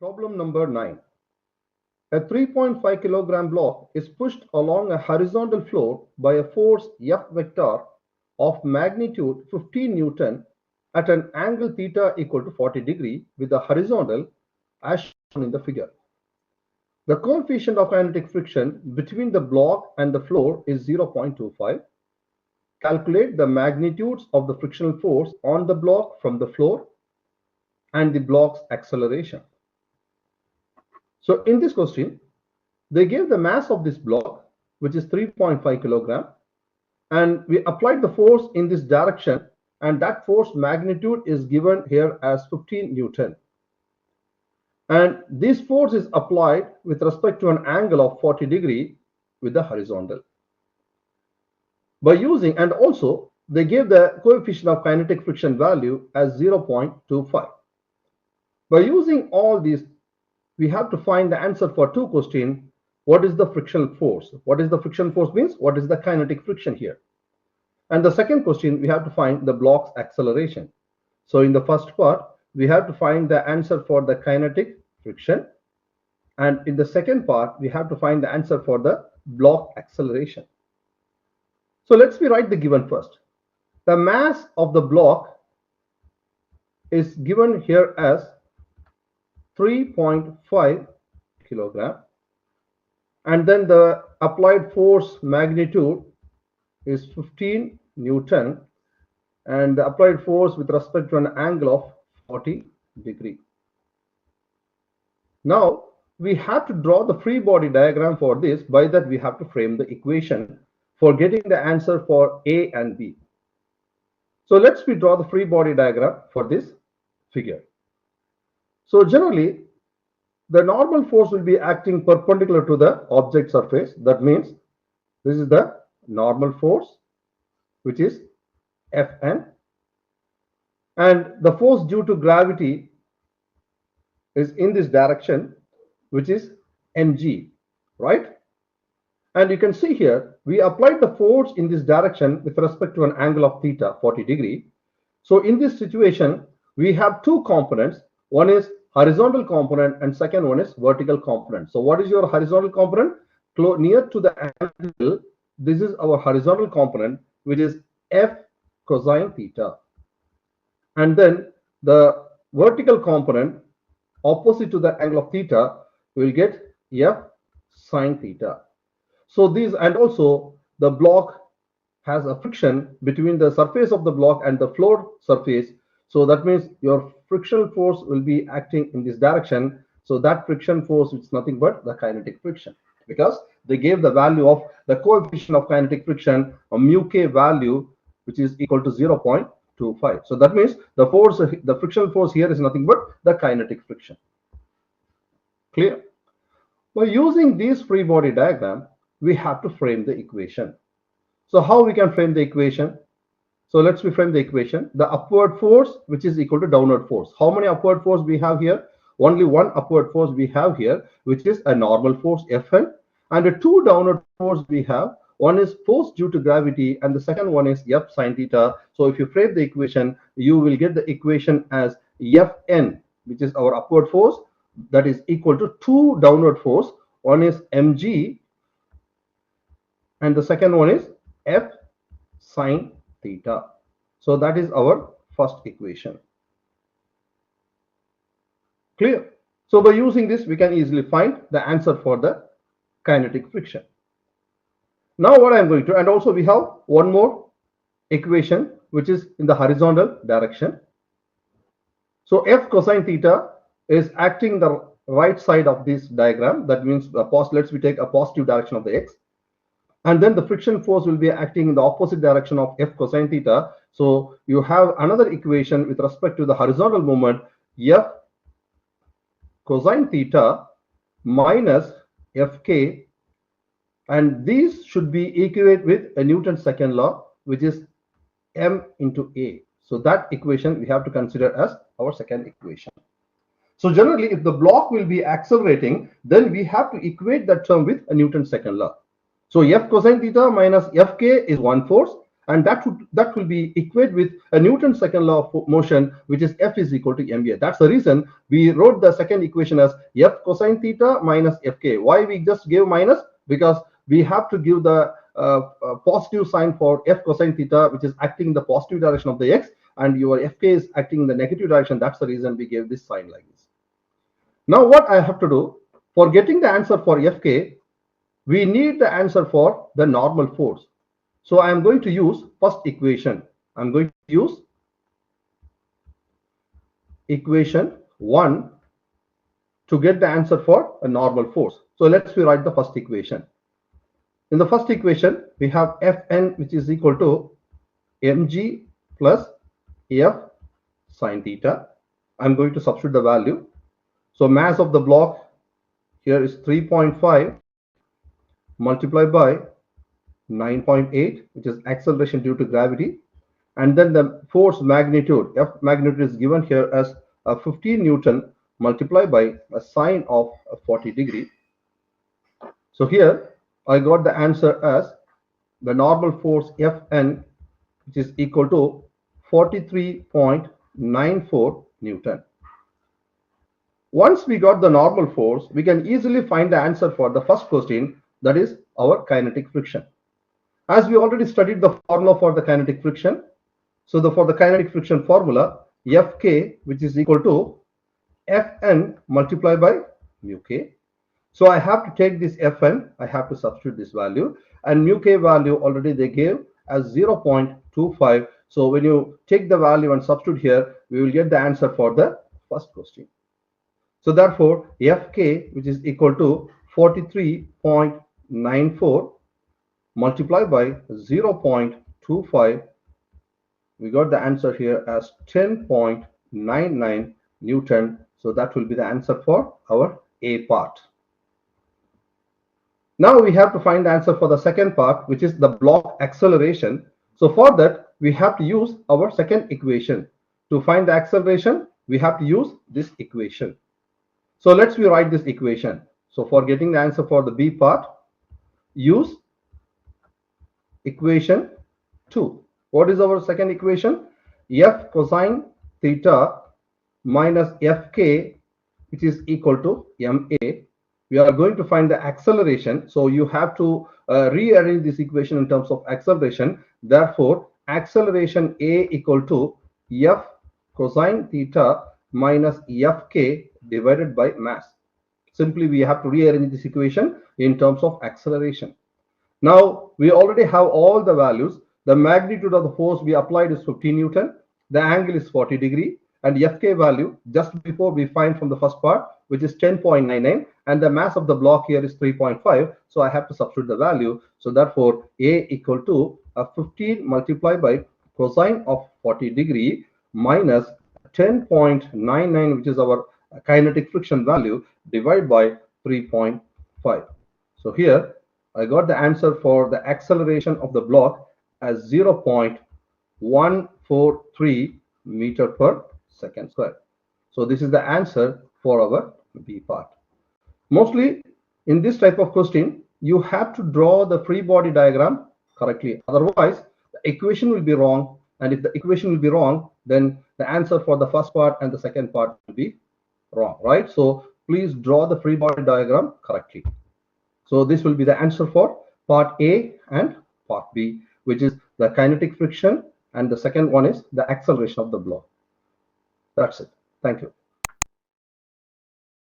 Problem number 9. A 3.5 kilogram block is pushed along a horizontal floor by a force F vector of magnitude 15 Newton at an angle theta equal to 40 degree with the horizontal as shown in the figure. The coefficient of kinetic friction between the block and the floor is 0.25. Calculate the magnitudes of the frictional force on the block from the floor and the block's acceleration. So in this question, they gave the mass of this block, which is 3.5 kilogram, and we applied the force in this direction, and that force magnitude is given here as 15 Newton. And this force is applied with respect to an angle of 40 degree with the horizontal. By using, and also they gave the coefficient of kinetic friction value as 0.25. By using all these, we have to find the answer for two questions. What is the frictional force? What is the frictional force means? What is the kinetic friction here? And the second question, we have to find the block's acceleration. So in the first part, we have to find the answer for the kinetic friction. And in the second part, we have to find the answer for the block acceleration. So let's write the given first. The mass of the block is given here as 3.5 kilogram, and then the applied force magnitude is 15 Newton, and the applied force with respect to an angle of 40 degree. Now we have to draw the free body diagram for this. By that we have to frame the equation for getting the answer for A and B. So let's draw the free body diagram for this figure. So generally, the normal force will be acting perpendicular to the object surface. That means this is the normal force, which is Fn, and the force due to gravity is in this direction, which is mg, right? And you can see here, we applied the force in this direction with respect to an angle of theta, 40 degree. So in this situation, we have two components. One is horizontal component and second one is vertical component. So what is your horizontal component? Near to the angle, this is our horizontal component, which is F cosine theta. And then the vertical component opposite to the angle of theta, we will get F sine theta. So these, and also the block has a friction between the surface of the block and the floor surface. So that means your frictional force will be acting in this direction. So that friction force is nothing but the kinetic friction, because they gave the value of the coefficient of kinetic friction, a mu k value, which is equal to 0.25. So that means the force, the frictional force here is nothing but the kinetic friction. Clear? By using this free body diagram, we have to frame the equation. So how we can frame the equation? So let's frame the equation. The upward force, which is equal to downward force. How many upward force we have here? Only one upward force we have here, which is a normal force Fn, and the two downward force we have. One is force due to gravity and the second one is F sine theta. So if you frame the equation, you will get the equation as Fn, which is our upward force, that is equal to two downward force. One is mg and the second one is F sine theta. So that is our first equation. Clear? So by using this, we can easily find the answer for the kinetic friction. Now what I am going to, and also we have one more equation which is in the horizontal direction. So F cosine theta is acting the right side of this diagram. That means let's take a positive direction of the x. And then the friction force will be acting in the opposite direction of F cosine theta. So you have another equation with respect to the horizontal movement, F cosine theta minus Fk, and these should be equate with a Newton's second law, which is m into a. So that equation we have to consider as our second equation. So generally, if the block will be accelerating, then we have to equate that term with a Newton's second law. So F cosine theta minus Fk is one force, and that will be equate with a Newton's second law of motion, which is F is equal to ma. That's the reason we wrote the second equation as F cosine theta minus Fk. Why we just gave minus? Because we have to give the positive sign for F cosine theta, which is acting in the positive direction of the x, and your Fk is acting in the negative direction. That's the reason we gave this sign like this. Now what I have to do for getting the answer for Fk, we need the answer for the normal force. So I am going to use first equation. I'm going to use equation 1 to get the answer for a normal force. So let's rewrite the first equation. In the first equation, we have Fn, which is equal to mg plus F sine theta. I'm going to substitute the value. So mass of the block here is 3.5 multiplied by 9.8, which is acceleration due to gravity, and then the force magnitude, F magnitude, is given here as 15 Newton multiplied by a sine of 40 degree. So here I got the answer as the normal force Fn, which is equal to 43.94 Newton. Once we got the normal force, we can easily find the answer for the first question, that is our kinetic friction. As we already studied the formula for the kinetic friction, so for the kinetic friction formula, Fk, which is equal to Fn multiplied by mu k. So I have to take this Fn, I have to substitute this value, and mu k value already they gave as 0.25. So when you take the value and substitute here, we will get the answer for the first question. So therefore, Fk, which is equal to 43.94 multiplied by 0.25, we got the answer here as 10.99 Newton. So that will be the answer for our A part. Now we have to find the answer for the second part, which is the block acceleration. So for that, we have to use our second equation. To find the acceleration, we have to use this equation. So let's rewrite this equation. So for getting the answer for the B part, use equation 2. What is our second equation? F cosine theta minus Fk, which is equal to ma. We are going to find the acceleration. So you have to rearrange this equation in terms of acceleration. Therefore, acceleration A equal to F cosine theta minus Fk divided by mass. Simply we have to rearrange this equation in terms of acceleration. Now we already have all the values. The magnitude of the force we applied is 15 Newton. The angle is 40 degree, and Fk value just before we find from the first part, which is 10.99, and the mass of the block here is 3.5. So I have to substitute the value. So therefore A equal to 15 multiplied by cosine of 40 degree minus 10.99, which is our kinetic friction value, divided by 3.5. So here I got the answer for the acceleration of the block as 0.143 meter per second square. So this is the answer for our B part. Mostly in this type of question, you have to draw the free body diagram correctly. Otherwise, the equation will be wrong. And if the equation will be wrong, then the answer for the first part and the second part will be wrong, right? So please draw the free body diagram correctly. So this will be the answer for part A and part B, which is the kinetic friction, and the second one is the acceleration of the block. That's it. Thank you.